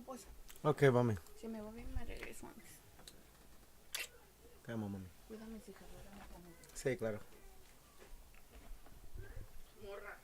pues. Ok, mami. Si me voy bien, me regreso antes. Te amo, mami. Cuídame, hija. Ahora me pongo. Sí, claro. Morra.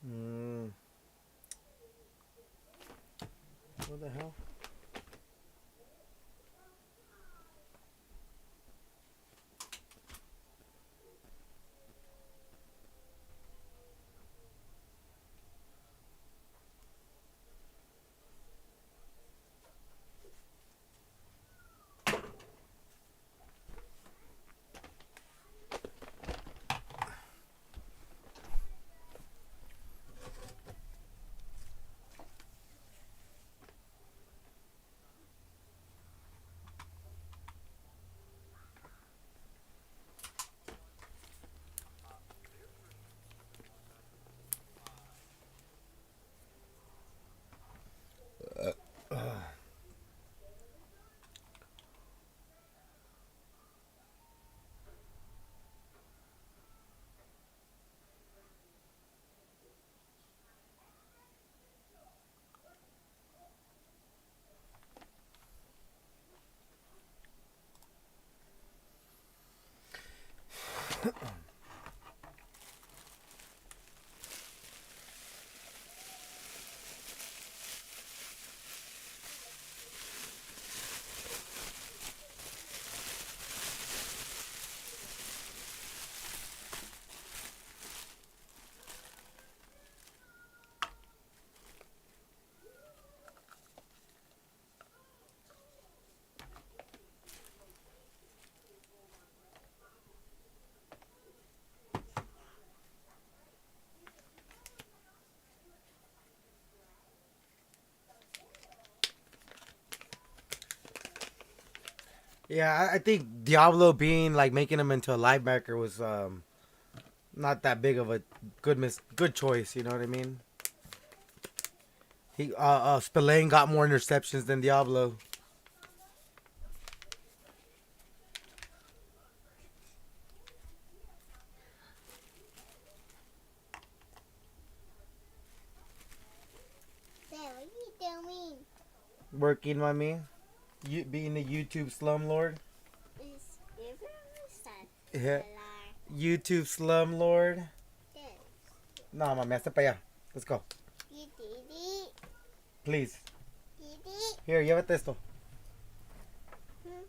Mm. What the hell? Yeah, I think Diablo being like making him into a linebacker was not that big of a good choice. You know what I mean? He Spillane got more interceptions than Diablo. Dad, what are you doing? Working, my man. You being a YouTube slumlord. Is everyone Yeah. sad? YouTube slumlord. Yes. No, mami, hasta para allá. Let's go. You did it. Please. Did it. Here, llévate esto. Hmm.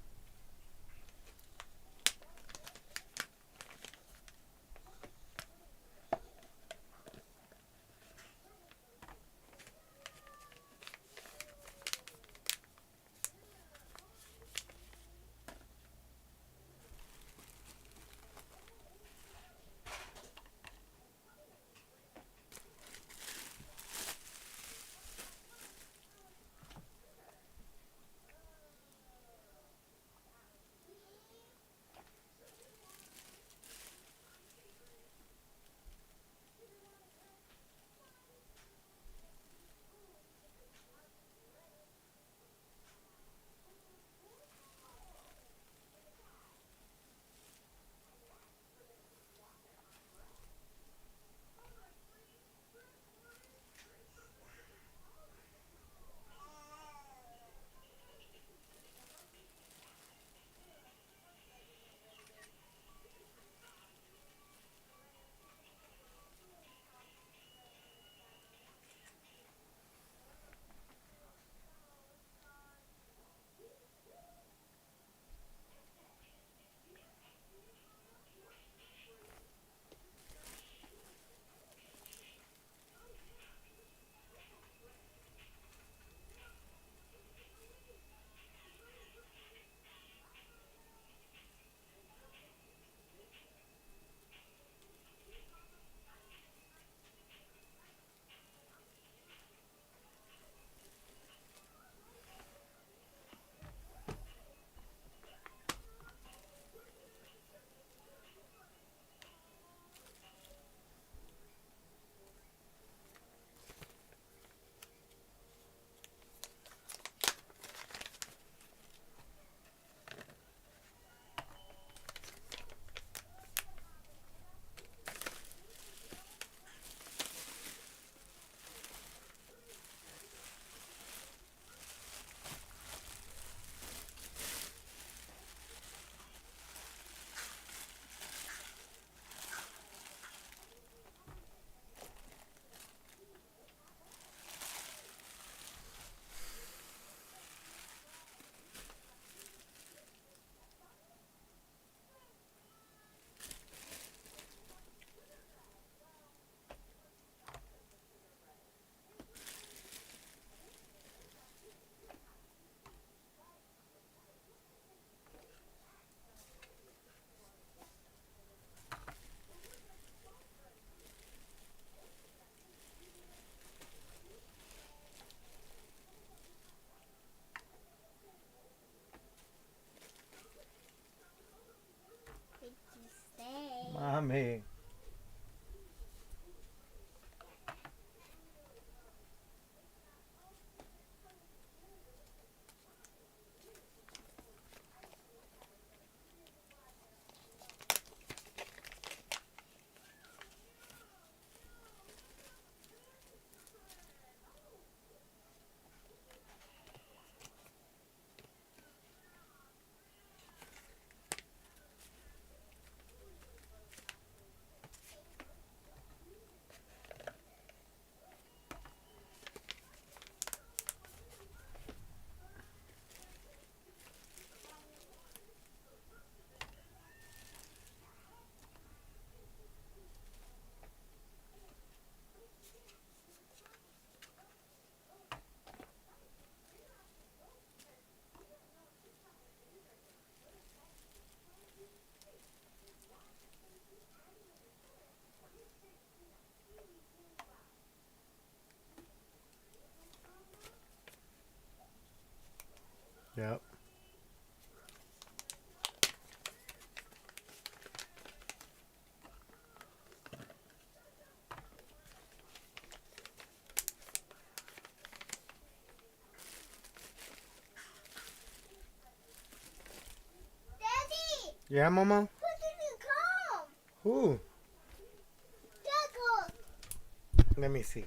Mami. Yep. Daddy, Yeah, Mama? who didn't come? Who? Jacob. Let me see.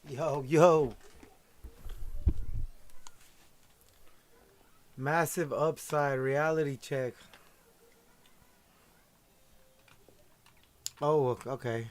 Yo, yo. Massive upside reality check. Oh, okay.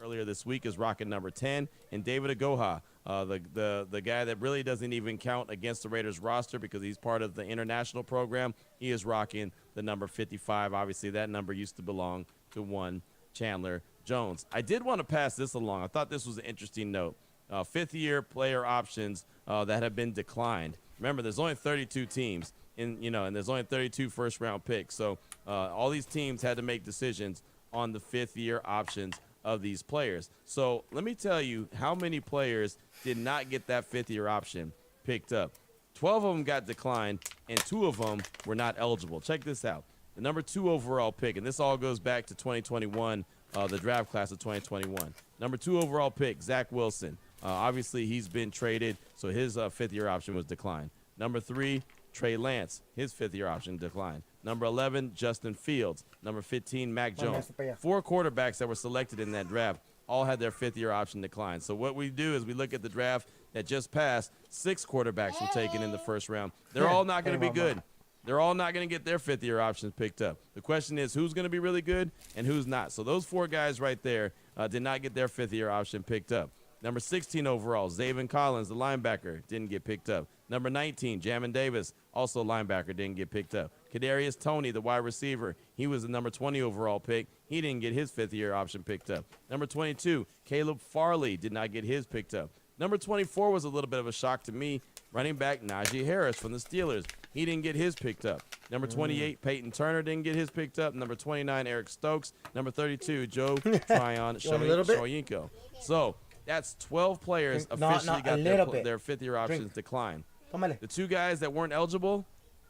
Earlier this week is rocking number 10, and David Agoha, the guy that really doesn't even count against the Raiders roster because he's part of the international program. He is rocking the number 55. Obviously, that number used to belong to one Chandler Jones. I did want to pass this along. I thought this was an interesting note. fifth-year player options that have been declined. Remember, there's only 32 teams, and there's only 32 first-round picks. So all these teams had to make decisions on the fifth-year options of these players. So let me tell you how many players did not get that fifth-year option picked up. 12 of them got declined, and 2 of them were not eligible. Check this out. The number 2 overall pick, and this all goes back to 2021, the draft class of 2021. Number 2 overall pick, Zach Wilson. Obviously, he's been traded, so his fifth-year option was declined. Number 3, Trey Lance. His fifth-year option declined. Number 11, Justin Fields. Number 15, Mac Jones. 4 quarterbacks that were selected in that draft all had their fifth-year option declined. So what we do is we look at the draft that just passed. 6 quarterbacks were taken in the first round. They're all not going to be good. They're all not going to get their fifth-year options picked up. The question is who's going to be really good and who's not. So those 4 guys right there did not get their fifth-year option picked up. Number 16 overall, Zaven Collins, the linebacker, didn't get picked up. Number 19, Jamin Davis, also linebacker, didn't get picked up. Kadarius Toney, the wide receiver, he was the number 20 overall pick. He didn't get his fifth-year option picked up. Number 22, Caleb Farley did not get his picked up. Number 24 was a little bit of a shock to me. Running back Najee Harris from the Steelers. He didn't get his picked up. Number 28, Peyton Turner didn't get his picked up. Number 29, Eric Stokes. Number 32, Joe Tryon Shoyinko. So that's 12 players officially got their fifth-year options declined. The 2 guys that weren't eligible,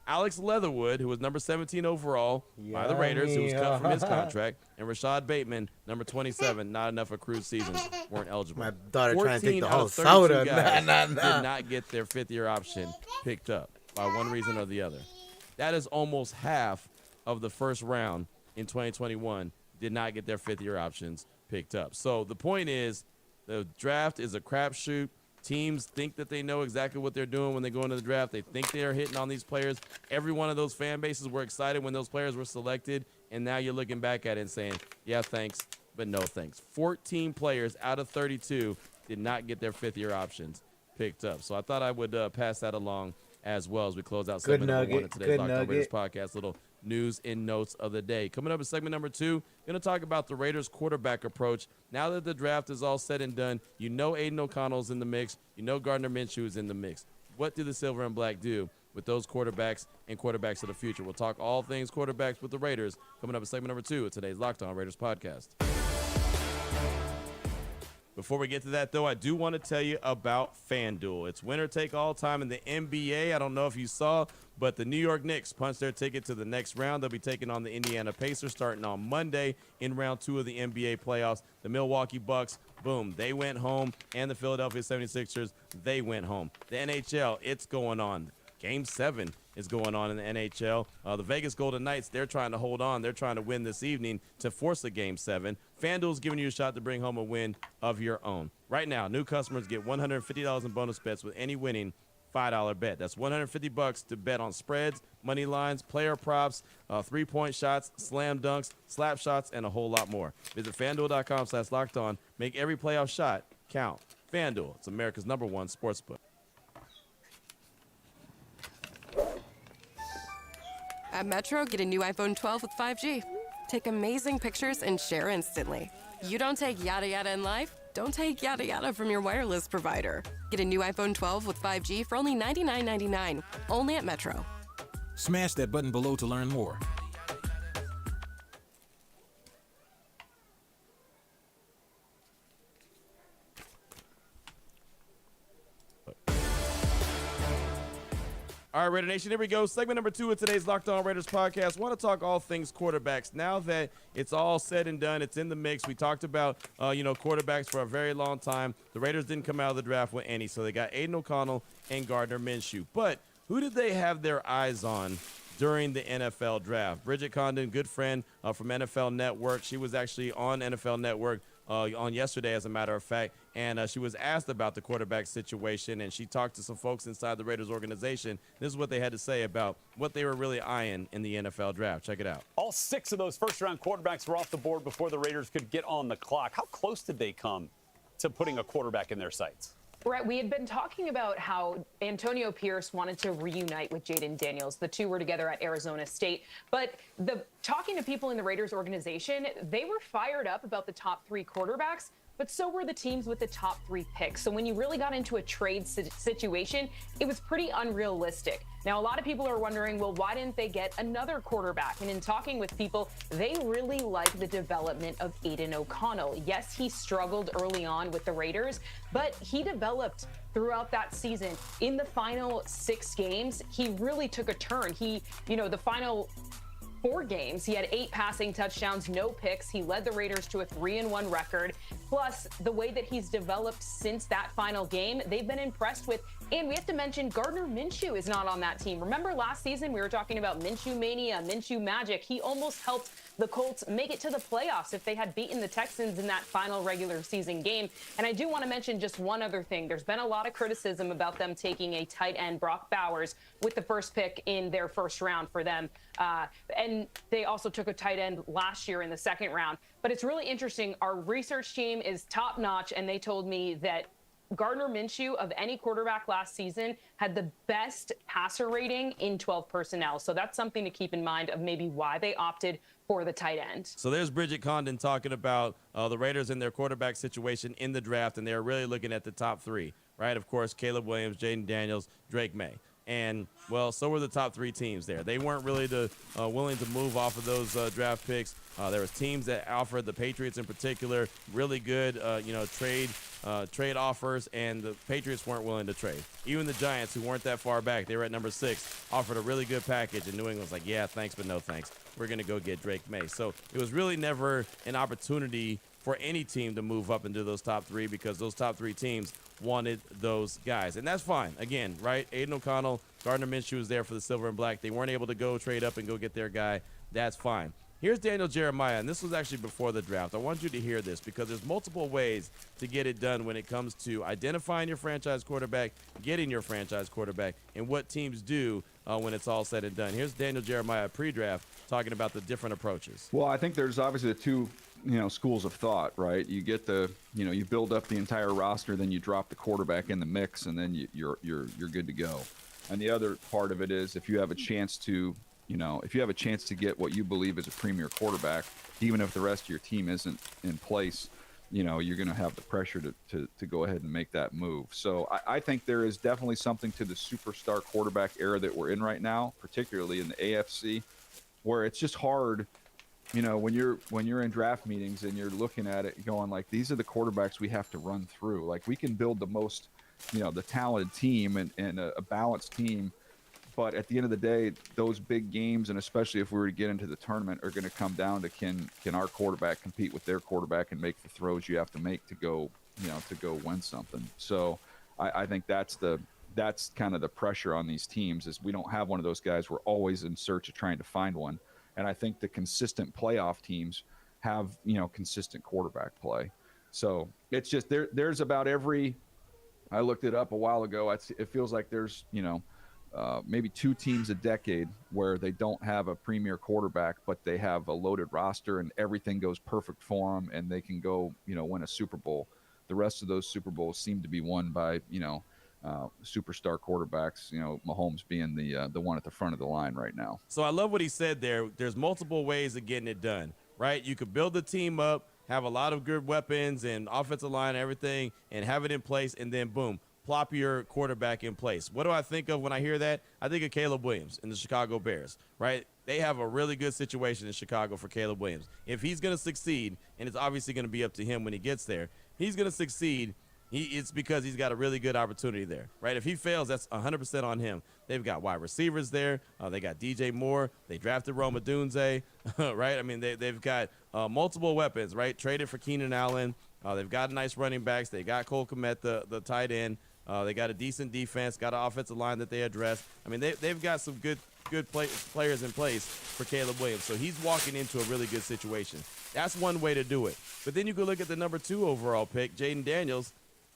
Alex Leatherwood, who was number 17 overall by the Raiders, who was cut from his contract, and Rashad Bateman, number 27, not enough accrued seasons, weren't eligible. My daughter trying to take the whole 14 soda. guys did not get their fifth-year option picked up by one reason or the other. That is almost half of the first round in 2021 did not get their fifth-year options picked up. So the point is the draft is a crapshoot. Teams think that they know exactly what they're doing when they go into the draft. They think they are hitting on these players. Every one of those fan bases were excited when those players were selected, and now you're looking back at it and saying, yeah, thanks, but no thanks. 14 players out of 32 did not get their fifth-year options picked up. So I thought I would pass that along as well as we close out segment number 1 of today's Locked On Raiders podcast. Little news and notes of the day. Coming up in segment number 2, going to talk about the Raiders quarterback approach. Now that the draft is all said and done, you know Aiden O'Connell's in the mix. You know Gardner Minshew is in the mix. What do the Silver and Black do with those quarterbacks and quarterbacks of the future? We'll talk all things quarterbacks with the Raiders coming up in segment number 2 of today's Locked On Raiders podcast. Before we get to that, though, I do want to tell you about FanDuel. It's winner take all time in the NBA. I don't know if you saw, but the New York Knicks punched their ticket to the next round. They'll be taking on the Indiana Pacers starting on Monday in round 2 of the NBA playoffs. The Milwaukee Bucks, boom, they went home. And the Philadelphia 76ers, they went home. The NHL, it's going on. Game 7 is going on in the NHL. The Vegas Golden Knights, they're trying to hold on. They're trying to win this evening to force a Game 7. FanDuel's giving you a shot to bring home a win of your own. Right now, new customers get $150 in bonus bets with any winning $5 bet. That's $150 to bet on spreads, money lines, player props, three-point shots, slam dunks, slap shots, and a whole lot more. Visit FanDuel.com/lockedon. Make every playoff shot count. FanDuel, it's America's #1 sportsbook. At Metro, get a new iPhone 12 with 5G. Take amazing pictures and share instantly. You don't take yada yada in life? Don't take yada yada from your wireless provider. Get a new iPhone 12 with 5G for only $99.99. Only at Metro. Smash that button below to learn more. All right, Raider Nation, here we go. Segment number 2 of today's Locked On Raiders podcast. Want to talk all things quarterbacks. Now that it's all said and done, it's in the mix. We talked about, quarterbacks for a very long time. The Raiders didn't come out of the draft with any, so they got Aiden O'Connell and Gardner Minshew. But who did they have their eyes on during the NFL draft? Bridget Condon, good friend from NFL Network. She was actually on NFL Network on yesterday, as a matter of fact, and she was asked about the quarterback situation, and she talked to some folks inside the Raiders organization. This is what they had to say about what they were really eyeing in the NFL draft. Check it out. All 6 of those first-round quarterbacks were off the board before the Raiders could get on the clock. How close did they come to putting a quarterback in their sights? Brett, we had been talking about how Antonio Pierce wanted to reunite with Jaden Daniels. The two were together at Arizona State. But talking to people in the Raiders organization, they were fired up about the top 3 quarterbacks. but so were the teams with the top 3 picks. So when you really got into a trade situation, it was pretty unrealistic. Now, a lot of people are wondering, well, why didn't they get another quarterback? And in talking with people, they really like the development of Aiden O'Connell. Yes, he struggled early on with the Raiders, but he developed throughout that season. In the final 6 games, he really took a turn. The final 4 games, he had 8 passing touchdowns, no picks. He led the Raiders to a 3-1 record. Plus, the way that he's developed since that final game, they've been impressed with. And we have to mention Gardner Minshew is not on that team. Remember last season, we were talking about Minshew Mania, Minshew Magic. He almost helped the Colts make it to the playoffs if they had beaten the Texans in that final regular season game. And I do want to mention just one other thing. There's been a lot of criticism about them taking a tight end, Brock Bowers, with the first pick in their first round for them. And they also took a tight end last year in the second round. But it's really interesting. Our research team is top notch, and they told me that Gardner Minshew, of any quarterback last season, had the best passer rating in 12 personnel. So that's something to keep in mind of maybe why they opted for the tight end. So there's Bridget Condon talking about the Raiders and their quarterback situation in the draft, and they're really looking at the top 3, right? Of course, Caleb Williams, Jaden Daniels, Drake May. And, well, so were the top 3 teams there. They weren't really willing to move off of those draft picks. There was teams that offered, the Patriots in particular, really good, trade offers, and the Patriots weren't willing to trade. Even the Giants, who weren't that far back, they were at number 6, offered a really good package, and New England was like, yeah, thanks, but no thanks. We're going to go get Drake May. So it was really never an opportunity for any team to move up into those top 3 because those top 3 teams wanted those guys. And that's fine. Again, right? Aiden O'Connell, Gardner Minshew was there for the silver and black. They weren't able to go trade up and go get their guy. That's fine. Here's Daniel Jeremiah, and this was actually before the draft. I want you to hear this because there's multiple ways to get it done when it comes to identifying your franchise quarterback, getting your franchise quarterback, and what teams do when it's all said and done. Here's Daniel Jeremiah pre-draft talking about the different approaches. Well, I think there's obviously the 2 schools of thought, right? You get you build up the entire roster, then you drop the quarterback in the mix, and then you're good to go. And the other part of it is if you have a chance to get what you believe is a premier quarterback, even if the rest of your team isn't in place, you're going to have the pressure to go ahead and make that move. So I think there is definitely something to the superstar quarterback era that we're in right now, particularly in the AFC, where it's just hard. When you're in draft meetings and you're looking at it going like, these are the quarterbacks we have to run through. Like, we can build the most, the talented team and a balanced team. But at the end of the day, those big games, and especially if we were to get into the tournament, are going to come down to can our quarterback compete with their quarterback and make the throws you have to make to go win something. So I think that's kind of the pressure on these teams is we don't have one of those guys. We're always in search of trying to find one. And I think the consistent playoff teams have, consistent quarterback play. So it's just there's about I looked it up a while ago. It feels like there's, maybe 2 teams a decade where they don't have a premier quarterback, but they have a loaded roster and everything goes perfect for them and they can go, win a Super Bowl. The rest of those Super Bowls seem to be won by, superstar quarterbacks, Mahomes being the one at the front of the line right now. So I love what he said there. There's multiple ways of getting it done, right? You could build the team up, have a lot of good weapons and offensive line and everything, and have it in place, and then boom, plop your quarterback in place. What do I think of when I hear that? I think of Caleb Williams and the Chicago Bears, right? They have a really good situation in Chicago for Caleb Williams. If he's going to succeed, and it's obviously going to be up to him when he gets there, he's going to succeed. It's because he's got a really good opportunity there, right? If he fails, that's 100% on him. They've got wide receivers there. They got DJ Moore. They drafted Roma Dunze, right? I mean, they've got multiple weapons, right? Traded for Keenan Allen. They've got nice running backs. They got Cole Kmet, the tight end. They got a decent defense, got an offensive line that they address. I mean, they've got some good players in place for Caleb Williams. So he's walking into a really good situation. That's one way to do it. But then you could look at the number 2 overall pick, Jaden Daniels.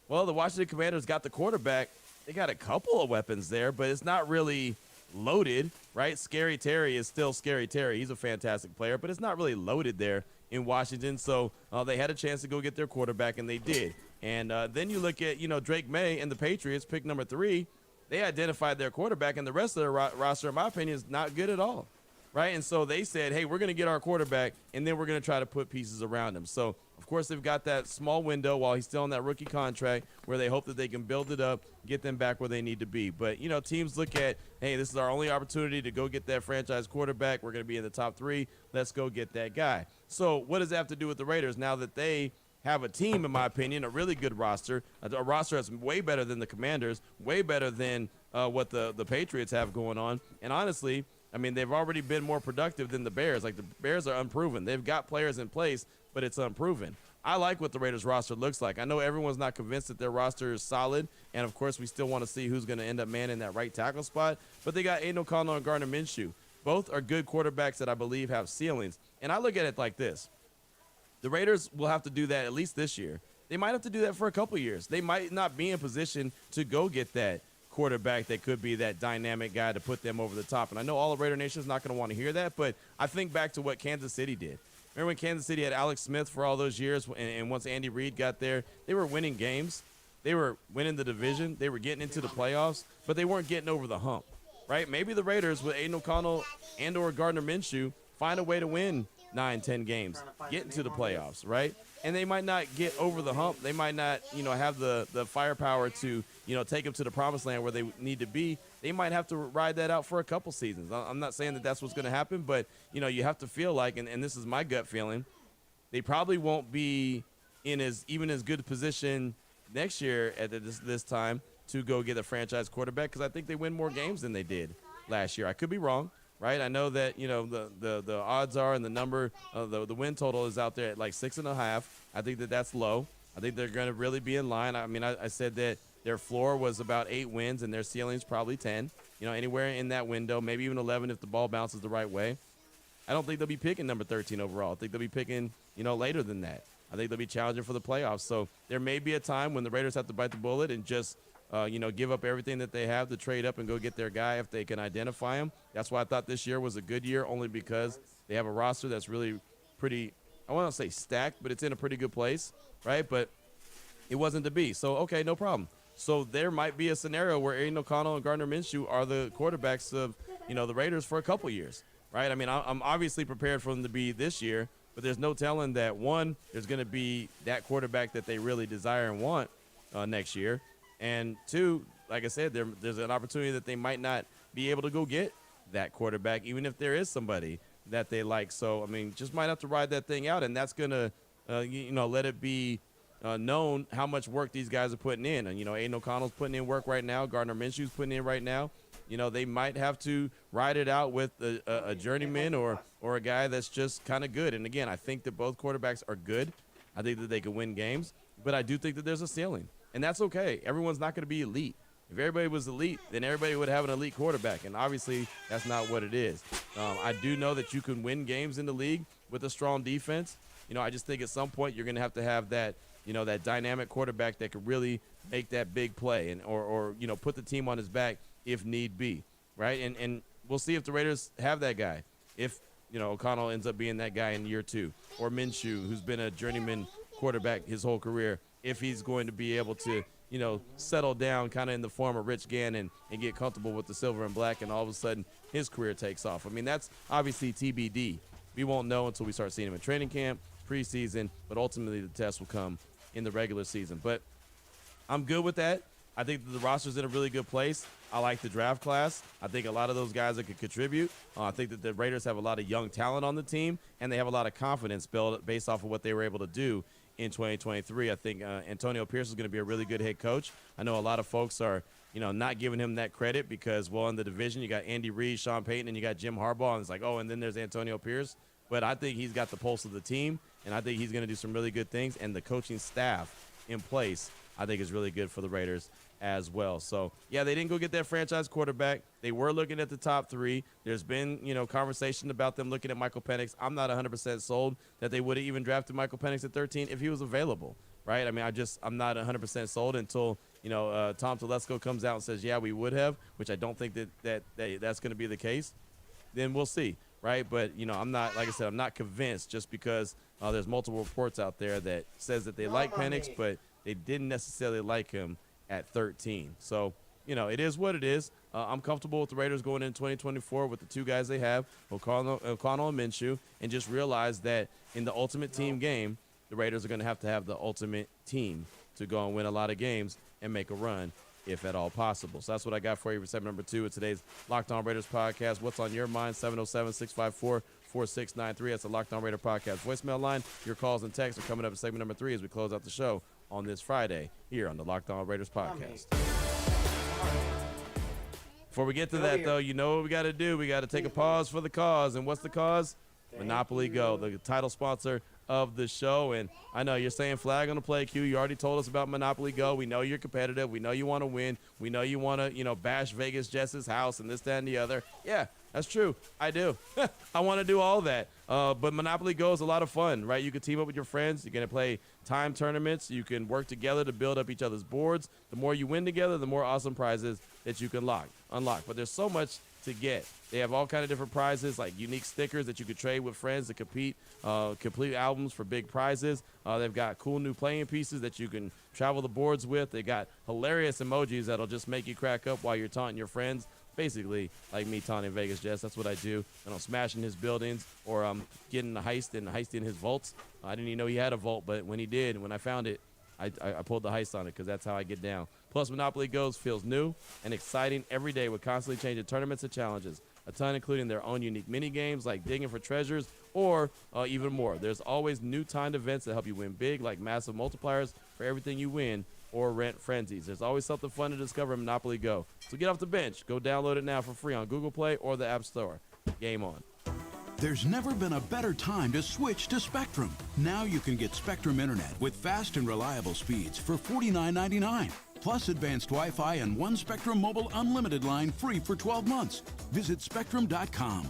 Well, the Washington Commanders got the quarterback. They got a couple of weapons there, but it's not really loaded, right? Scary Terry is still Scary Terry. He's a fantastic player, but it's not really loaded there in Washington. So they had a chance to go get their quarterback, and they did. And then you look at, Drake May and the Patriots, pick number 3. They identified their quarterback, and the rest of their roster, in my opinion, is not good at all. right? And so they said, hey, we're going to get our quarterback, and then we're going to try to put pieces around him. So, of course, they've got that small window while he's still on that rookie contract where they hope that they can build it up, get them back where they need to be. But, you know, teams look at, hey, this is our only opportunity to go get that franchise quarterback. We're going to be in the top 3. Let's go get that guy. So what does that have to do with the Raiders now that they have a team, in my opinion, a really good roster, a roster that's way better than the Commanders, way better than what the Patriots have going on. And honestly, I mean, they've already been more productive than the Bears. Like, the Bears are unproven. They've got players in place, but it's unproven. I like what the Raiders roster looks like. I know everyone's not convinced that their roster is solid, and of course we still want to see who's going to end up manning that right tackle spot, but they got Aiden O'Connell and Gardner Minshew. Both are good quarterbacks that I believe have ceilings, and I look at it like this. The Raiders will have to do that at least this year. They might have to do that for a couple years. They might not be in position to go get that quarterback that could be that dynamic guy to put them over the top. And I know all of Raider Nation is not going to want to hear that, but I think back to what Kansas City did. Remember when Kansas City had Alex Smith for all those years, and once Andy Reid got there, they were winning games. They were winning the division. They were getting into the playoffs, but they weren't getting over the hump, right? Maybe the Raiders with Aiden O'Connell and or Gardner Minshew find a way to win 9-10 games, get into the playoffs, right? And they might not get over the hump. They might not, you know, have the firepower to, you know, take them to the promised land where they need to be. They might have to ride that out for a couple seasons. I'm not saying that that's what's going to happen, but, you know, you have to feel like, and this is my gut feeling, they probably won't be in even as good a position next year at this time to go get a franchise quarterback, because I think they win more games than they did last year. I could be wrong. Right, I know that, you know, the odds are, and the number, the win total is out there at like 6.5. I think that that's low. I think they're going to really be in line. I mean, I said that their floor was about 8 wins and their ceiling's probably 10. You know, anywhere in that window, maybe even 11 if the ball bounces the right way. I don't think they'll be picking number 13 overall. I think they'll be picking, you know, later than that. I think they'll be challenging for the playoffs. So there may be a time when the Raiders have to bite the bullet and just you know, give up everything that they have to trade up and go get their guy if they can identify him. That's why I thought this year was a good year, only because they have a roster that's really pretty, I want to say stacked, but it's in a pretty good place, right? But it wasn't to be. So, okay, no problem. So there might be a scenario where Aiden O'Connell and Gardner Minshew are the quarterbacks of, you know, the Raiders for a couple years, right? I mean, I'm obviously prepared for them to be this year, but there's no telling that, one, there's going to be that quarterback that they really desire and want next year. And two, like I said, there's an opportunity that they might not be able to go get that quarterback, even if there is somebody that they like. So, I mean, just might have to ride that thing out, and that's going to, you know, let it be known how much work these guys are putting in. And, you know, Aiden O'Connell's putting in work right now. Gardner Minshew's putting in right now. You know, they might have to ride it out with a journeyman or a guy that's just kind of good. And, again, I think that both quarterbacks are good. I think that they can win games. But I do think that there's a ceiling. And that's okay. Everyone's not going to be elite. If everybody was elite, then everybody would have an elite quarterback. And obviously, that's not what it is. I do know that you can win games in the league with a strong defense. You know, I just think at some point you're going to have that, you know, that dynamic quarterback that could really make that big play and or you know, put the team on his back if need be, right? And we'll see if the Raiders have that guy. If, you know, O'Connell ends up being that guy in year 2, or Minshew, who's been a journeyman quarterback his whole career, if he's going to be able to, you know, settle down kind of in the form of Rich Gannon and get comfortable with the silver and black, and all of a sudden his career takes off. I mean, that's obviously TBD. We won't know until we start seeing him in training camp, preseason, but ultimately the test will come in the regular season. But I'm good with that. I think that the roster's in a really good place. I like the draft class. I think a lot of those guys that could contribute. I think that the Raiders have a lot of young talent on the team, and they have a lot of confidence built based off of what they were able to do in 2023. I think Antonio Pierce is going to be a really good head coach. I know a lot of folks are, you know, not giving him that credit because, well, in the division you got Andy Reid, Sean Payton, and you got Jim Harbaugh, and it's like, oh, and then there's Antonio Pierce. But I think he's got the pulse of the team, and I think he's going to do some really good things. And the coaching staff in place, I think, is really good for the Raiders as well. So, yeah, they didn't go get that franchise quarterback. They were looking at the top 3. There's been, you know, conversation about them looking at Michael Penix. I'm not 100% sold that they would have even drafted Michael Penix at 13 if he was available, right? I mean, I'm not 100% sold until, you know, Tom Telesco comes out and says, yeah, we would have, which I don't think that's going to be the case. Then we'll see, right? But, you know, I'm not, like I said, I'm not convinced just because there's multiple reports out there that says that they like Penix, but they didn't necessarily like him at 13. So, it is what it is. I'm comfortable with the Raiders going in 2024 with the two guys they have, O'Connell and Minshew, and just realize that in the ultimate team game, the Raiders are going to have the ultimate team to go and win a lot of games and make a run, if at all possible. So that's what I got for you for segment number 2 of today's Locked On Raiders podcast. What's on your mind? 707-654-4693. That's the Locked On Raider podcast voicemail line. Your calls and texts are coming up in segment number 3 as we close out the show on this Friday here on the Locked On Raiders podcast. Before we get to that, though, you know what we got to do. We got to take a pause for the cause. And what's the cause? Monopoly Go, the title sponsor of the show. And I know you're saying flag on the play, Q. You already told us about Monopoly Go. We know you're competitive. We know you want to win. We know you want to, bash Vegas Jess's house and this, that, and the other. Yeah, that's true. I do. I want to do all that. But Monopoly Go is a lot of fun, right? You can team up with your friends. You're going to play time tournaments. You can work together to build up each other's boards. The more you win together, the more awesome prizes that you can unlock. But there's so much to get. They have all kind of different prizes, like unique stickers that you could trade with friends to compete, complete albums for big prizes. They've got cool new playing pieces that you can travel the boards with. They got hilarious emojis that'll just make you crack up while you're taunting your friends. Basically, like me taunting Vegas Jess. That's what I do. And I'm smashing his buildings, or I'm getting a heist and heisting his vaults. I didn't even know he had a vault, but when he did, when I found it, I pulled the heist on it because that's how I get down. Plus, Monopoly Go feels new and exciting every day with constantly changing tournaments and challenges. A ton, including their own unique mini games like digging for treasures or even more. There's always new timed events that help you win big, like massive multipliers for everything you win or rent frenzies. There's always something fun to discover in Monopoly Go. So get off the bench. Go download it now for free on Google Play or the App Store. Game on. There's never been a better time to switch to Spectrum. Now you can get Spectrum Internet with fast and reliable speeds for $49.99. Plus advanced Wi-Fi and one Spectrum Mobile Unlimited line free for 12 months. Visit Spectrum.com.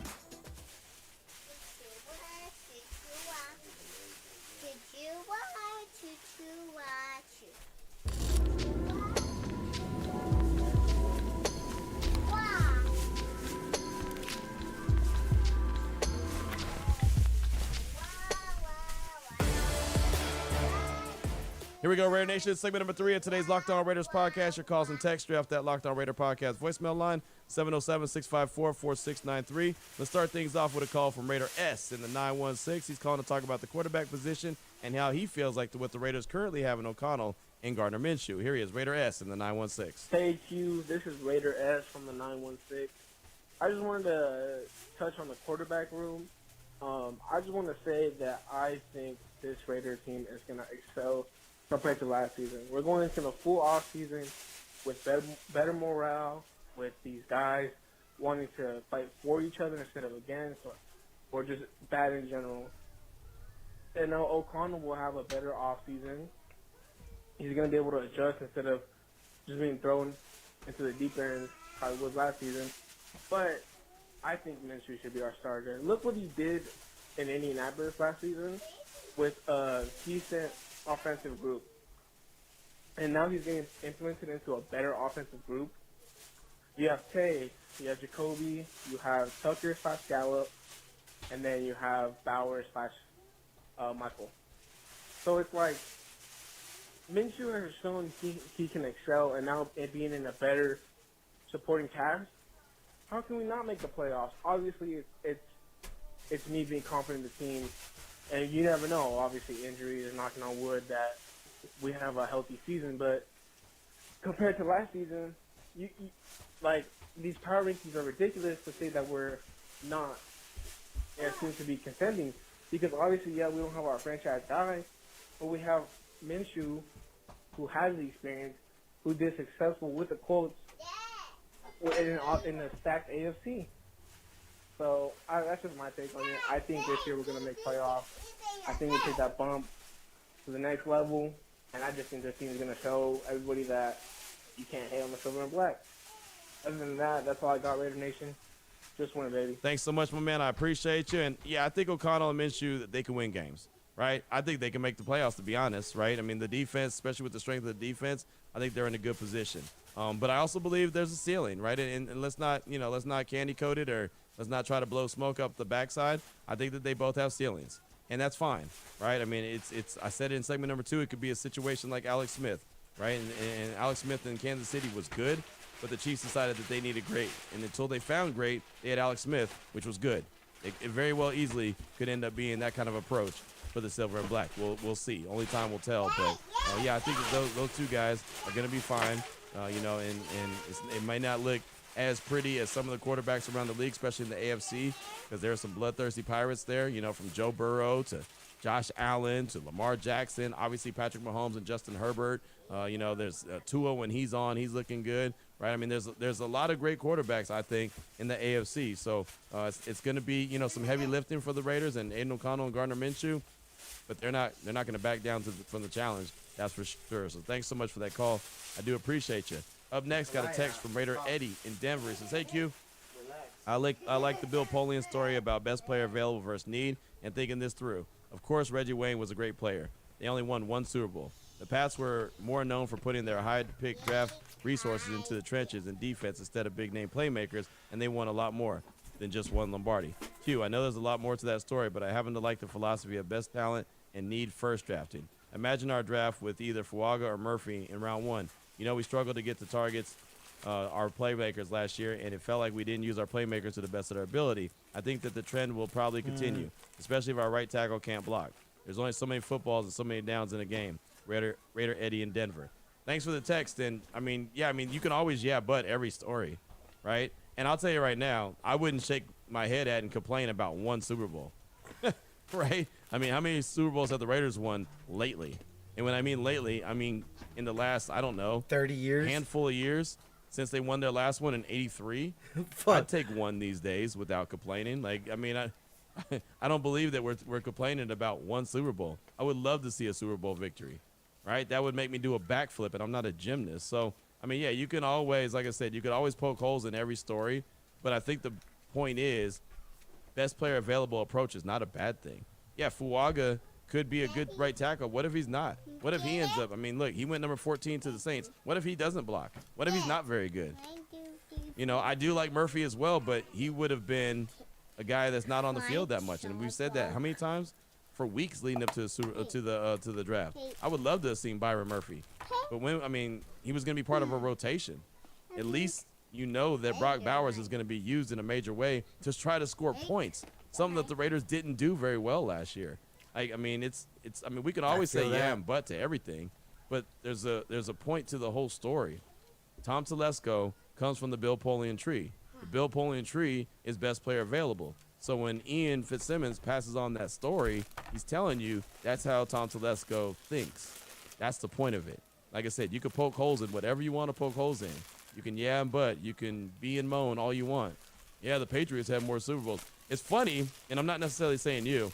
Here we go, Raider Nation. Segment number 3 of today's Locked On Raiders podcast. Your calls and texts straight off that Locked On Raider podcast voicemail line, 707-654-4693. Let's start things off with a call from Raider S in the 916. He's calling to talk about the quarterback position and how he feels like what the Raiders currently have in O'Connell and Gardner Minshew. Here he is, Raider S in the 916. Hey, Q. This is Raider S from the 916. I just wanted to touch on the quarterback room. I just want to say that I think this Raider team is going to excel compared to last season. We're going into the full off season with better morale, with these guys wanting to fight for each other instead of against, or just bad in general. And now O'Connell will have a better off season. He's going to be able to adjust instead of just being thrown into the deep end how it was last season. But I think Minshew should be our starter. Look what he did in Indianapolis last season with a decent offensive group, and now he's getting implemented into a better offensive group. You have Tay, you have Jacoby, you have Tucker / Gallup, and then you have Bauer / Michael. So it's like Minshew has shown he can excel, and now it being in a better supporting cast, how can we not make the playoffs? Obviously, it's me being confident in the team. And you never know, obviously, injuries and knocking on wood that we have a healthy season. But compared to last season, you like, these power rankings are ridiculous to say that we're not seem to be contending. Because obviously, yeah, we don't have our franchise guy, but we have Minshew, who has the experience, who did successful with the Colts in the stacked AFC. So that's just my take on it. I think this year we're going to make playoffs. I think we take that bump to the next level, and I just think this team is going to show everybody that you can't hate on the silver and black. Other than that, that's all I got, Raider Nation. Just win, baby. Thanks so much, my man. I appreciate you. And, yeah, I think O'Connell and Minshew, they can win games, right? I think they can make the playoffs, to be honest, right? I mean, the defense, especially with the strength of the defense, I think they're in a good position. But I also believe there's a ceiling, right? And let's not candy coat it, or let's not try to blow smoke up the backside. I think that they both have ceilings, and that's fine, right? I mean, it's. I said it in segment number 2. It could be a situation like Alex Smith, right? And Alex Smith in Kansas City was good, but the Chiefs decided that they needed great. And until they found great, they had Alex Smith, which was good. It very well easily could end up being that kind of approach for the silver and black. We'll see. Only time will tell. But, yeah, I think that those two guys are going to be fine, you know, and it might not look as pretty as some of the quarterbacks around the league, especially in the AFC, because there are some bloodthirsty Pirates there, you know, from Joe Burrow to Josh Allen to Lamar Jackson, obviously Patrick Mahomes and Justin Herbert. You know, there's Tua when he's on, he's looking good, right? I mean, there's a lot of great quarterbacks, I think, in the AFC. So it's going to be, you know, some heavy lifting for the Raiders and Aiden O'Connell and Gardner Minshew, but they're not going to back down from the challenge. That's for sure. So thanks so much for that call. I do appreciate you. Up next, got a text from Raider Eddie in Denver. He says, "Hey Q, I like the Bill Polian story about best player available versus need and thinking this through. Of course, Reggie Wayne was a great player. They only won one Super Bowl. The Pats were more known for putting their high-pick draft resources into the trenches and defense instead of big-name playmakers, and they won a lot more than just one Lombardi. Q, I know there's a lot more to that story, but I happen to like the philosophy of best talent and need first drafting. Imagine our draft with either Fuaga or Murphy in round one. You know, we struggled to get the targets, our playmakers last year, and it felt like we didn't use our playmakers to the best of their ability. I think that the trend will probably continue, especially if our right tackle can't block. There's only so many footballs and so many downs in a game." Raider Eddie in Denver. Thanks for the text. And, I mean, you can always but every story, right? And I'll tell you right now, I wouldn't shake my head at and complain about one Super Bowl, right? I mean, how many Super Bowls have the Raiders won lately? And when I mean lately, I mean in the last, I don't know, 30 years, handful of years since they won their last one in '83. I'd take one these days without complaining. Like, I mean, I don't believe that we're complaining about one Super Bowl. I would love to see a Super Bowl victory, right? That would make me do a backflip, and I'm not a gymnast. So, I mean, yeah, you can always, like I said, you could always poke holes in every story. But I think the point is best player available approach is not a bad thing. Yeah, Fuaga could be a good right tackle. What if he's not? What if he ends up, I mean, look, he went number 14 to the Saints. What if he doesn't block? What if he's not very good? You know, I do like Murphy as well, but he would have been a guy that's not on the field that much. And we've said that how many times? For weeks leading up to the draft. I would love to have seen Byron Murphy. But he was going to be part of a rotation. At least you know that Brock Bowers is going to be used in a major way to try to score points, something that the Raiders didn't do very well last year. I mean, we can always say yeah and but to everything, but there's a point to the whole story. Tom Telesco comes from the Bill Polian tree. The Bill Polian tree is best player available. So when Ian Fitzsimmons passes on that story, he's telling you that's how Tom Telesco thinks. That's the point of it. Like I said, you can poke holes in whatever you want to poke holes in. You can yeah and but. You can be and moan all you want. Yeah, the Patriots have more Super Bowls. It's funny, and I'm not necessarily saying you.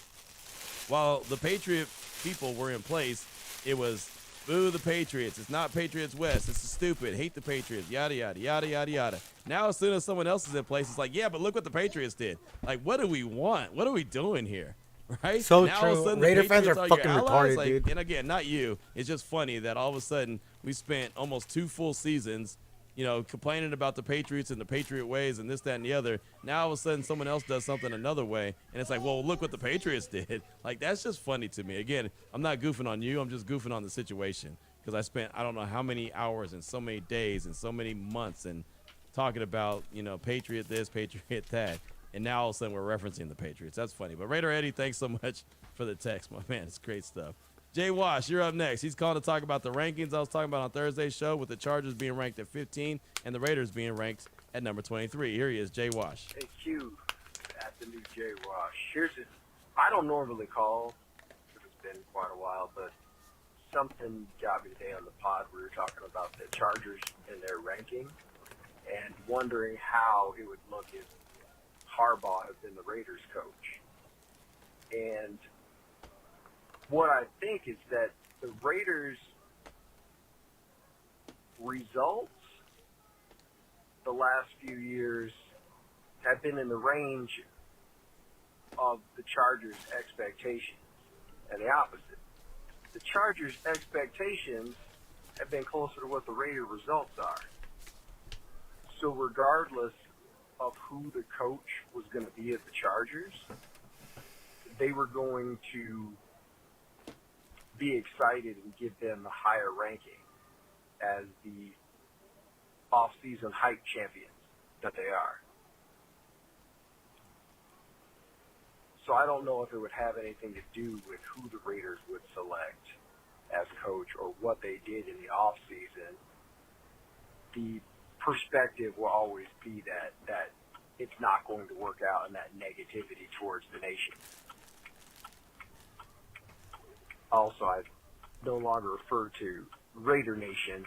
While the Patriot people were in place, it was boo the Patriots. It's not Patriots West. It's stupid. Hate the Patriots. Yada, yada, yada, yada, yada. Now, as soon as someone else is in place, it's like, yeah, but look what the Patriots did. Like, what do we want? What are we doing here? Right? So now, true. All of a sudden, Raider the fans are Patriots fucking your allies. retarded, Like, dude. And again, not you. It's just funny that all of a sudden we spent almost 2 full seasons, you know, complaining about the Patriots and the Patriot ways and this, that, and the other. Now, all of a sudden, someone else does something another way, and it's like, well, look what the Patriots did. Like, that's just funny to me. Again, I'm not goofing on you. I'm just goofing on the situation because I spent I don't know how many hours and so many days and so many months and talking about, you know, Patriot this, Patriot that, and now all of a sudden we're referencing the Patriots. That's funny. But Raider Eddie, thanks so much for the text, my man. It's great stuff. Jay Wash, you're up next. He's calling to talk about the rankings I was talking about on Thursday's show with the Chargers being ranked at 15 and the Raiders being ranked at number 23. Here he is, Jay Wash. Hey, Q, at the new Jay Wash. I don't normally call, because it's been quite a while, but something got me today on the pod. We were talking about the Chargers and their ranking and wondering how it would look if Harbaugh had been the Raiders coach. And what I think is that the Raiders' results the last few years have been in the range of the Chargers' expectations, and the opposite. The Chargers' expectations have been closer to what the Raider results are. So regardless of who the coach was going to be at the Chargers, they were going to be excited and give them the higher ranking as the off-season hype champions that they are. So I don't know if it would have anything to do with who the Raiders would select as coach or what they did in the off-season. The perspective will always be that it's not going to work out, and that negativity towards the nation. Also, I no longer refer to Raider Nation.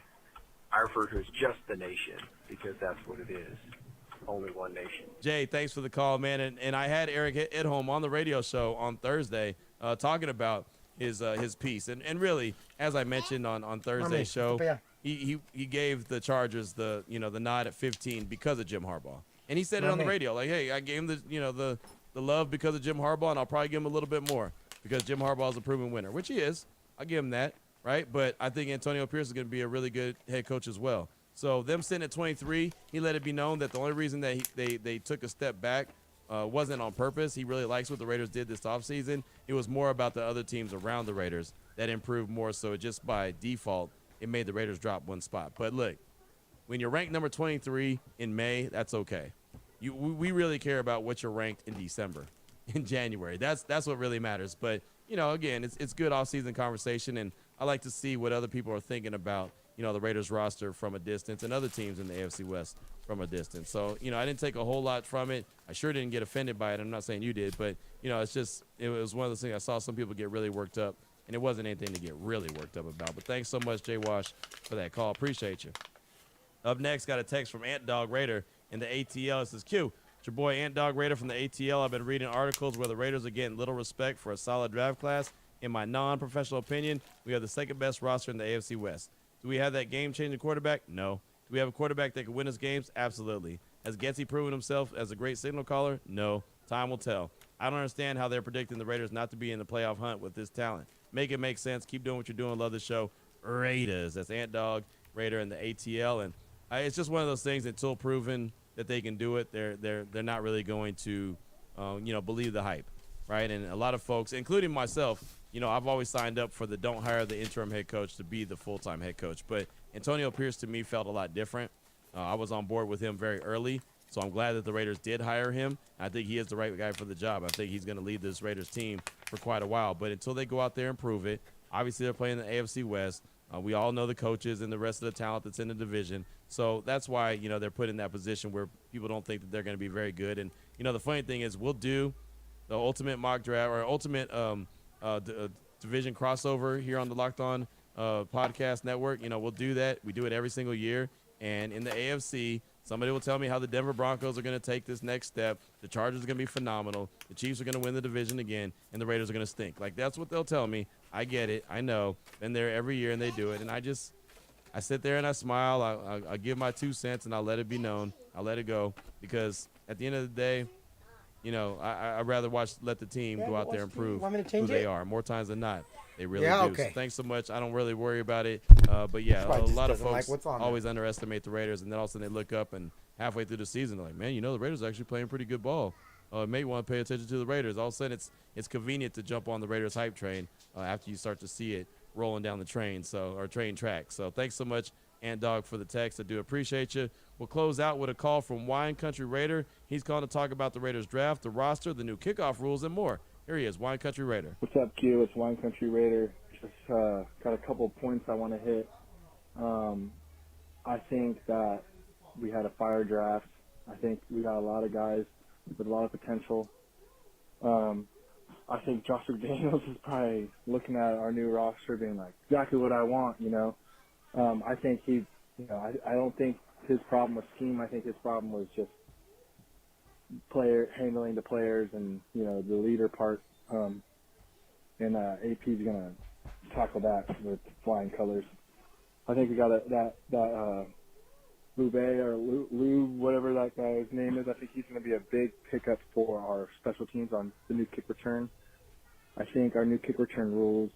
I refer to it as just the nation, because that's what it is. Only one nation. Jay, thanks for the call, man. And I had Eric Edholm on the radio show on Thursday talking about his piece. And really, as I mentioned on Thursday's show, he gave the Chargers the nod at 15 because of Jim Harbaugh. And he said it on the radio, like, hey, I gave him the love because of Jim Harbaugh, and I'll probably give him a little bit more because Jim Harbaugh is a proven winner, which he is. I'll give him that, right? But I think Antonio Pierce is going to be a really good head coach as well. So them sitting at 23, he let it be known that the only reason that they took a step back wasn't on purpose. He really likes what the Raiders did this offseason. It was more about the other teams around the Raiders that improved more. So just by default, it made the Raiders drop one spot. But look, when you're ranked number 23 in May, that's okay. We really care about what you're ranked in December, in January. That's what really matters. But, again, it's good off-season conversation, and I like to see what other people are thinking about, the Raiders roster from a distance and other teams in the AFC West from a distance. So, I didn't take a whole lot from it. I sure didn't get offended by it. I'm not saying you did, but, it was one of those things I saw some people get really worked up, and it wasn't anything to get really worked up about. But thanks so much, Jay Wash, for that call. Appreciate you. Up next, got a text from Ant Dog Raider in the ATL. It says, Q, it's your boy Ant Dog Raider from the ATL. I've been reading articles where the Raiders are getting little respect for a solid draft class. In my non-professional opinion, we have the second best roster in the AFC West. Do we have that game-changing quarterback? No. Do we have a quarterback that can win us games? Absolutely. Has Getsy proven himself as a great signal caller? No. Time will tell. I don't understand how they're predicting the Raiders not to be in the playoff hunt with this talent. Make it make sense. Keep doing what you're doing. Love the show. Raiders. That's Ant Dog Raider in the ATL. And it's just one of those things, until proven that they can do it, they're not really going to, believe the hype, right? And a lot of folks, including myself, I've always signed up for the don't hire the interim head coach to be the full-time head coach. But Antonio Pierce, to me, felt a lot different. I was on board with him very early, so I'm glad that the Raiders did hire him. I think he is the right guy for the job. I think he's going to lead this Raiders team for quite a while. But until they go out there and prove it, obviously they're playing the AFC West. We all know the coaches and the rest of the talent that's in the division. So that's why, they're put in that position where people don't think that they're going to be very good. And, the funny thing is, we'll do the ultimate mock draft or ultimate division crossover here on the Locked On podcast network. We'll do that. We do it every single year. And in the AFC, somebody will tell me how the Denver Broncos are going to take this next step. The Chargers are going to be phenomenal. The Chiefs are going to win the division again, and the Raiders are going to stink. Like, that's what they'll tell me. I get it. I know. Been there every year, and they do it. And I sit there and I smile. I give my 2 cents, and I'll let it be known. I'll let it go, because at the end of the day, I'd rather let the team go out there and prove who they are. More times than not, they really do. Okay. So thanks so much. I don't really worry about it. But, yeah, a lot of folks always underestimate the Raiders, and then all of a sudden they look up, and halfway through the season, they're like, man, the Raiders are actually playing pretty good ball. May want to pay attention to the Raiders. All of a sudden it's convenient to jump on the Raiders hype train after you start to see it rolling down the train or train track. So thanks so much, Ant Dog, for the text. I do appreciate you. We'll close out with a call from Wine Country Raider. He's calling to talk about the Raiders draft, the roster, the new kickoff rules, and more. Here he is, Wine Country Raider. What's up, Q? It's Wine Country Raider. Just got a couple of points I want to hit. I think that we had a fire draft. I think we got a lot of guys with a lot of potential. I think Josh McDaniels is probably looking at our new roster being like, exactly what I want, I think I don't think his problem was scheme. I think his problem was just handling the players and, the leader part. And AP's going to tackle that with flying colors. I think we got that Lube or Lou, whatever that guy's name is. I think he's going to be a big pickup for our special teams on the new kick return. I think our new kick return rules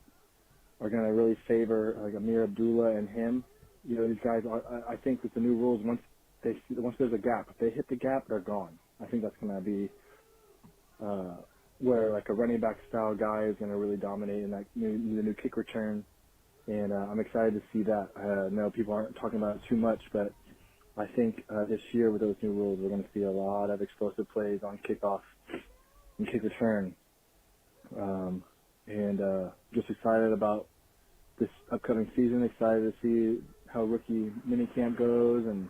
are going to really favor like Amir Abdullah and him. These guys. I think with the new rules, once there's a gap, if they hit the gap, they're gone. I think that's going to be where like a running back style guy is going to really dominate in that the new kick return. And I'm excited to see that. I know people aren't talking about it too much, but I think this year with those new rules, we're going to see a lot of explosive plays on kickoff and kick return. Just excited about this upcoming season, excited to see how rookie minicamp goes, and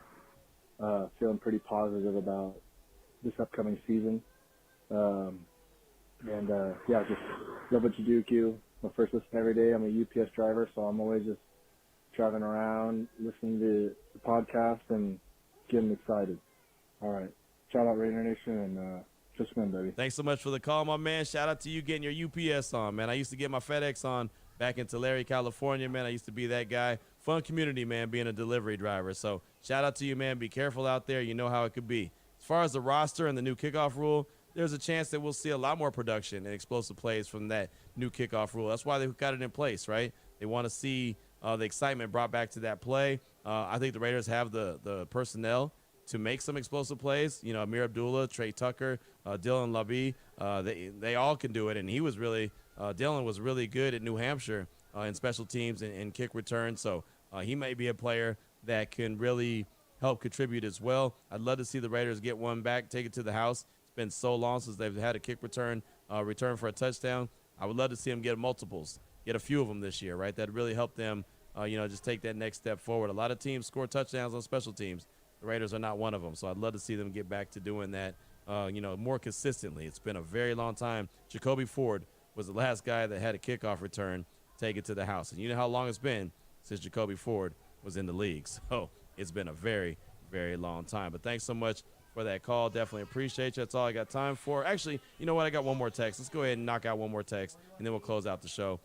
feeling pretty positive about this upcoming season. Just love what you do, Q. My first listen every day. I'm a UPS driver, so I'm always just driving around, listening to the podcast, and getting excited. All right. Shout out Raider Nation, and just win, baby. Thanks so much for the call, my man. Shout out to you getting your UPS on, man. I used to get my FedEx on back in Tulare, California, man. I used to be that guy. Fun community, man, being a delivery driver. So shout out to you, man. Be careful out there. You know how it could be. As far as the roster and the new kickoff rule, there's a chance that we'll see a lot more production and explosive plays from that new kickoff rule. That's why they got it in place, right? They want to see the excitement brought back to that play. I think the Raiders have the personnel to make some explosive plays. You know, Amir Abdullah, Trey Tucker, Dylan Labie, they all can do it. And he was really, Dylan was really good at New Hampshire in special teams and kick return. So he may be a player that can really help contribute as well. I'd love to see the Raiders get one back, take it to the house. It's been so long since they've had a kick return for a touchdown. I would love to see them get multiples, get a few of them this year, right? That'd really help them, just take that next step forward. A lot of teams score touchdowns on special teams. The Raiders are not one of them, so I'd love to see them get back to doing that, more consistently. It's been a very long time. Jacoby Ford was the last guy that had a kickoff return, take it to the house. And you know how long it's been since Jacoby Ford was in the league. So it's been a very, very long time. But thanks so much for that call. Definitely appreciate you. That's all I got time for. Actually, you know what? I got one more text. Let's go ahead and knock out one more text, and then we'll close out the show.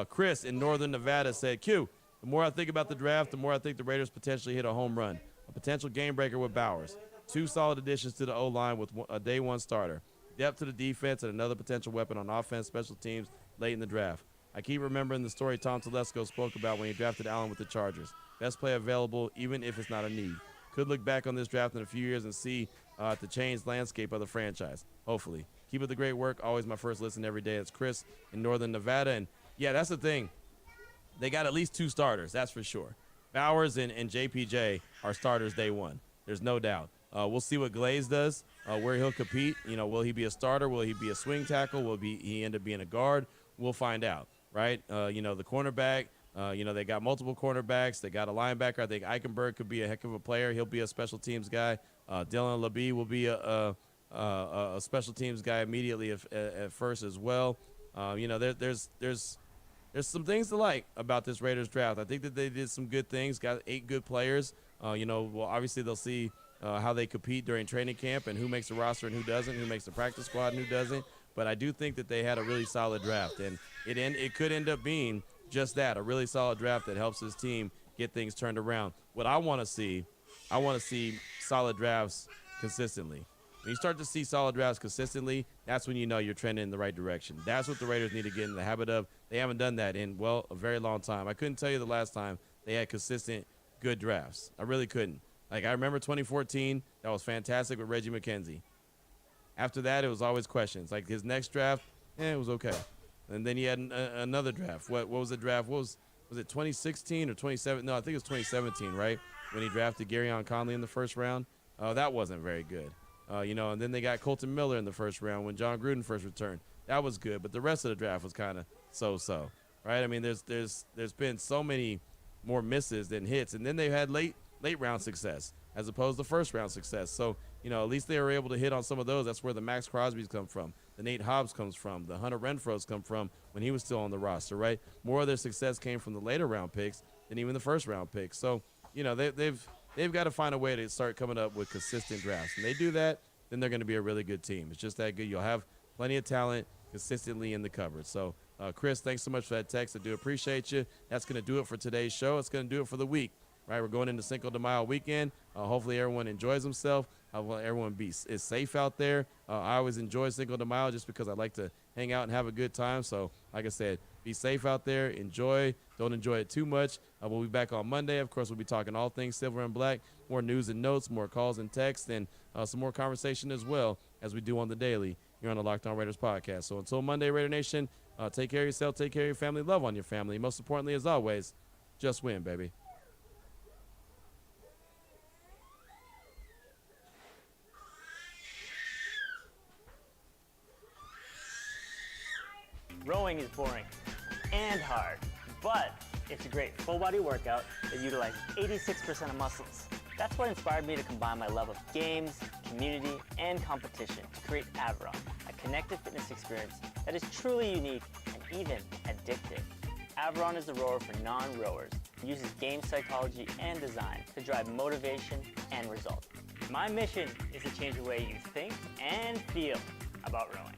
Chris in Northern Nevada said, Q, the more I think about the draft, the more I think the Raiders potentially hit a home run. A potential game breaker with Bowers. 2 solid additions to the O-line with a day one starter. Depth to the defense and another potential weapon on offense, special teams late in the draft. I keep remembering the story Tom Telesco spoke about when he drafted Allen with the Chargers. Best play available, even if it's not a need. Could look back on this draft in a few years and see the changed landscape of the franchise. Hopefully. Keep up the great work. Always my first listen every day. It's Chris in Northern Nevada. And, yeah, that's the thing. They got at least 2 starters, that's for sure. Bowers and JPJ are starters day one. There's no doubt. We'll see what Glaze does, where he'll compete. Will he be a starter? Will he be a swing tackle? Will he end up being a guard? We'll find out, right? The cornerback, they got multiple cornerbacks. They got a linebacker. I think Eichenberg could be a heck of a player. He'll be a special teams guy. Dylan Labie will be a special teams guy immediately at first as well. There's some things to like about this Raiders draft. I think that they did some good things, got 8 good players. Obviously they'll see how they compete during training camp and who makes the roster and who doesn't, who makes the practice squad and who doesn't. But I do think that they had a really solid draft, and it could end up being just that, a really solid draft that helps this team get things turned around. What I want to see solid drafts consistently. When you start to see solid drafts consistently, that's when you know you're trending in the right direction. That's what the Raiders need to get in the habit of. They haven't done that in, a very long time. I couldn't tell you the last time they had consistent good drafts. I really couldn't. Like, I remember 2014, that was fantastic with Reggie McKenzie. After that, it was always questions. Like, his next draft, it was okay. And then he had another draft. What was the draft? Was it 2016 or 2017? No, I think it was 2017, right? When he drafted Garyon Conley in the first round. That wasn't very good. And then they got Colton Miller in the first round when John Gruden first returned. That was good, but the rest of the draft was kind of so-so, right? I mean, there's been so many more misses than hits, and then they've had late round success as opposed to first round success. So, at least they were able to hit on some of those. That's where the Max Crosby's come from, the Nate Hobbs comes from, the Hunter Renfro's come from when he was still on the roster, right? More of their success came from the later round picks than even the first round picks. So, they've got to find a way to start coming up with consistent drafts. And they do that, then they're going to be a really good team. It's just that good. You'll have plenty of talent consistently in the cupboard. So, Chris, thanks so much for that text. I do appreciate you. That's going to do it for today's show. It's going to do it for the week, right? We're going into Cinco de Mayo weekend. Hopefully everyone enjoys themselves. Hopefully everyone is safe out there. I always enjoy Cinco de Mayo just because I like to hang out and have a good time. So, like I said, be safe out there. Enjoy. Don't enjoy it too much. We'll be back on Monday. Of course, we'll be talking all things silver and black, more news and notes, more calls and texts, and some more conversation as well as we do on the daily here on the Locked On Raiders podcast. So until Monday, Raider Nation, take care of yourself, take care of your family, love on your family. Most importantly, as always, just win, baby. Rowing is boring and hard, but it's a great full body workout that utilizes 86% of muscles. That's what inspired me to combine my love of games, community, and competition to create Averon, a connected fitness experience that is truly unique and even addictive. Averon is the rower for non-rowers. It uses game psychology and design to drive motivation and results. My mission is to change the way you think and feel about rowing.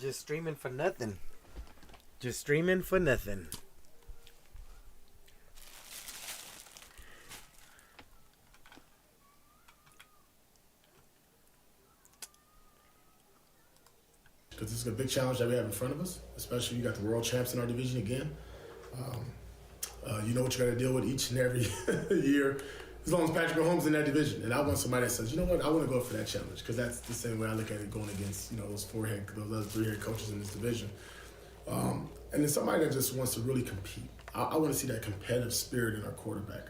Just streaming for nothing. Just streaming for nothing. Because this is a big challenge that we have in front of us, especially you got the world champs in our division again. You know what you got to deal with each and every year, as long as Patrick Mahomes in that division. And I want somebody that says, you know what, I want to go for that challenge, because that's the same way I look at it going against, you know, those other three head coaches in this division. And then somebody that just wants to really compete. I want to see that competitive spirit in our quarterback.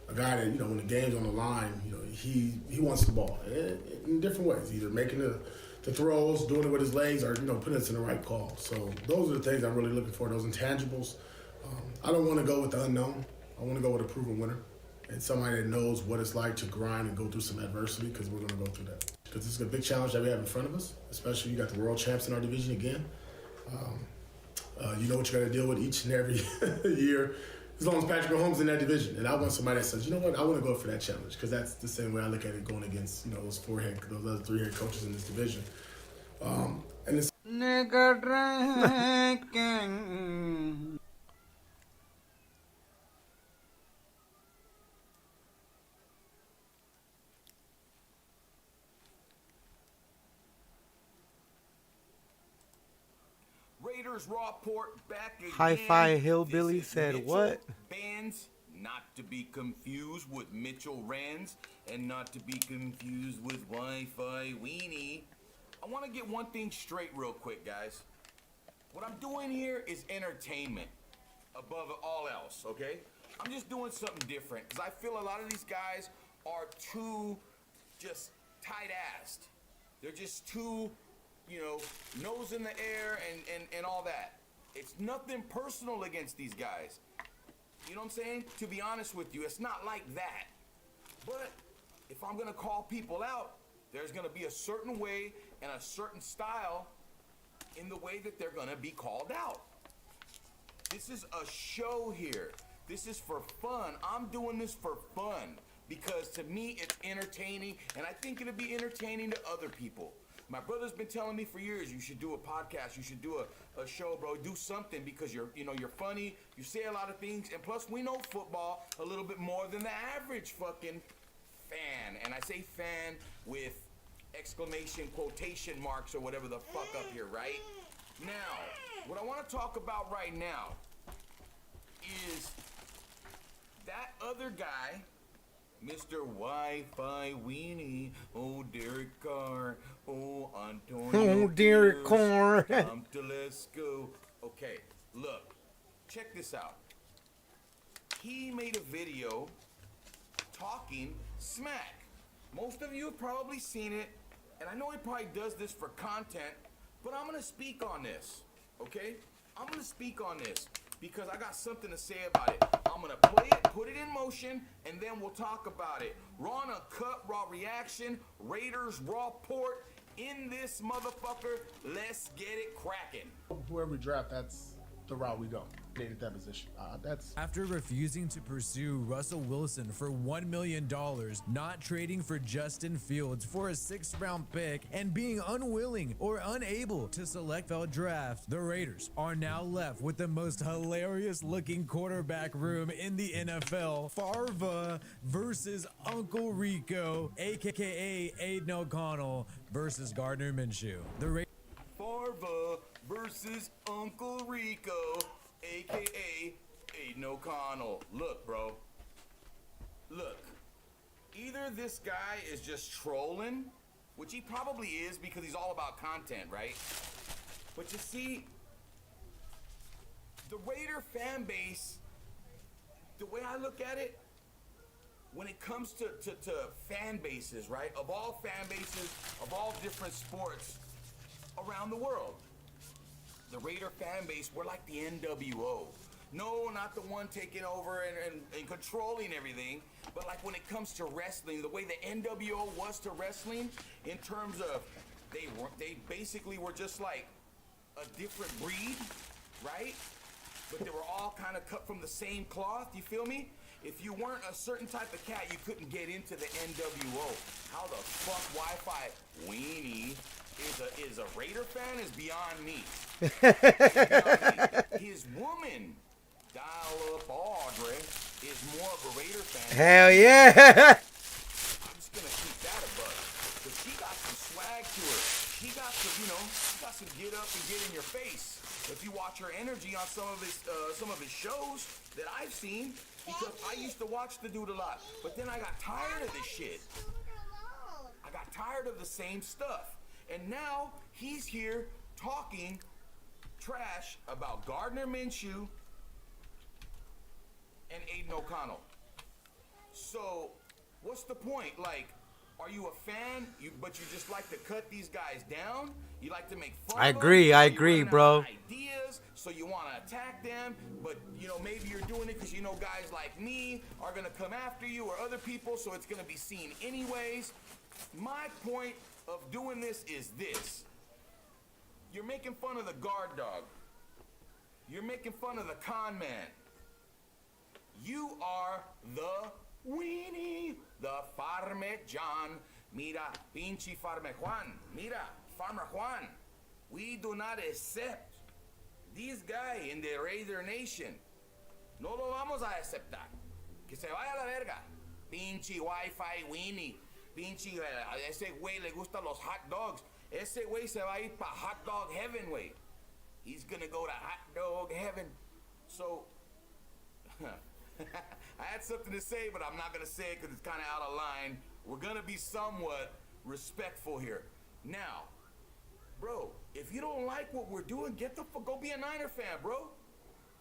A guy that, you know, when the game's on the line, you know, he wants the ball in different ways, either making the throws, doing it with his legs, or, you know, putting us in the right call. So those are the things I'm really looking for, those intangibles. I don't want to go with the unknown. I want to go with a proven winner and somebody that knows what it's like to grind and go through some adversity, because we're going to go through that. Because this is a big challenge that we have in front of us, especially you got the world champs in our division again. You know what you got to deal with each and every year, as long as Patrick Mahomes in that division. And I want somebody that says, you know what, I want to go for that challenge, because that's the same way I look at it going against, you know, those other three head coaches in this division. And it's Nigga drinking. Raiders Raw Port back again. Hi-Fi Hillbilly said what? Bands, not to be confused with Mitchell Rands, and not to be confused with Wi-Fi Weenie. I want to get one thing straight real quick, guys. What I'm doing here is entertainment above all else, okay? I'm just doing something different, because I feel a lot of these guys are too just tight-assed. They're just too, you know, nose in the air and all that. It's nothing personal against these guys. You know what I'm saying? To be honest with you, it's not like that. But if I'm gonna call people out, there's gonna be a certain way and a certain style in the way that they're gonna be called out. This is a show here. This is for fun. I'm doing this for fun because to me it's entertaining, and I think it'll be entertaining to other people. My brother's been telling me for years, you should do a podcast, you should do a show, bro. Do something, because you're funny, you say a lot of things, and plus we know football a little bit more than the average fucking fan. And I say fan with exclamation, quotation marks, or whatever the fuck up here, right? Now, what I want to talk about right now is that other guy, Mr. Wi-Fi Weenie, oh Derek Carr, oh Antonio. Oh, Derek Carr. Tom Telesco. Okay, look, check this out. He made a video talking smack. Most of you have probably seen it, and I know he probably does this for content, but I'm gonna speak on this, okay? I'm gonna speak on this because I got something to say about it. I'm gonna play it, put it in motion, and then we'll talk about it. Raw and uncut, raw reaction, Raiders Raw Port in this motherfucker. Let's get it cracking. Whoever we draft, that's the route we go. At that position. After refusing to pursue Russell Wilson for $1 million, not trading for Justin Fields for a 6th round pick, and being unwilling or unable to select the draft, the Raiders are now left with the most hilarious looking quarterback room in the NFL. Favre versus Uncle Rico, aka Aiden O'Connell versus Gardner Minshew. Favre versus Uncle Rico, a.k.a. Aiden O'Connell. Look, bro. Look. Either this guy is just trolling, which he probably is because he's all about content, right? But you see, the Raider fan base, the way I look at it, when it comes to fan bases, right? Of all fan bases, of all different sports around the world, the Raider fan base, we're like the NWO. No, not the one taking over and controlling everything, but like when it comes to wrestling, the way the NWO was to wrestling, in terms of they basically were just like a different breed, right? But they were all kind of cut from the same cloth. You feel me? If you weren't a certain type of cat, you couldn't get into the NWO. How the fuck Wi-Fi Weenie is a Raider fan is beyond me. Beyond me. His woman, Dial Up Audrey, is more of a Raider fan. Hell yeah. I'm just gonna keep that a buzz. But she got some swag to her. She got some, she got some get up and get in your face. If you watch her energy on some of his shows that I've seen, because I used to watch the dude a lot, but then I got tired of this shit. I got tired of the same stuff, and now he's here talking trash about Gardner Minshew and Aiden O'Connell. So, what's the point? Like, are you a fan? But you just like to cut these guys down? You like to make fun I of agree, them? I You agree, run out bro. of ideas, so you want to attack them, but maybe you're doing it because guys like me are gonna come after you or other people, so it's gonna be seen anyways. My point of doing this is this: you're making fun of the guard dog. You're making fun of the con man. You are the weenie, the Farmer-John. Mira, pinche Farmer Juan. Mira, Farmer Juan. We do not accept this guy in the Raider Nation. No lo vamos a aceptar. Que se vaya a la verga. Pinche Wi-Fi weenie. Pinche, ese güey le gustan los hot dogs. Ese güey se va a ir pa' hot dog heaven, güey. He's gonna go to hot dog heaven. So, I had something to say, but I'm not gonna say it because it's kind of out of line. We're gonna be somewhat respectful here. Now, bro, if you don't like what we're doing, go be a Niner fan, bro.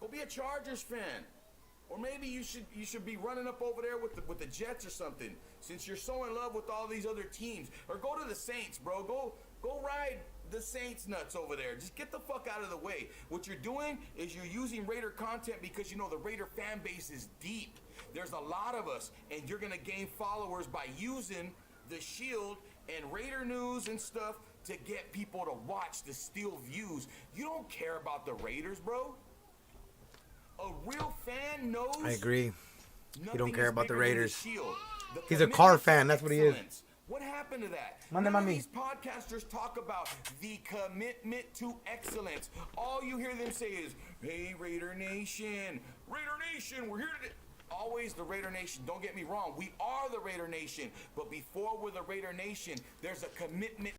Go be a Chargers fan. Or maybe you should be running up over there with the Jets or something, since you're so in love with all these other teams. Or go to the Saints, bro. Go ride the Saints nuts over there. Just get the fuck out of the way. What you're doing is you're using Raider content because the Raider fan base is deep. There's a lot of us, and you're gonna gain followers by using the Shield and Raider news and stuff to get people to watch, to steal views. You don't care about the Raiders, bro. A real fan knows. I agree. He don't care about the Raiders. Shield. He's a car fan. That's what he is. What happened to that? Mande, None of mami. these podcasters talk about the commitment to excellence. All you hear them say is, "Hey, Raider Nation, we're here today." Always the Raider Nation. Don't get me wrong. We are the Raider Nation. But before we're the Raider Nation, there's a commitment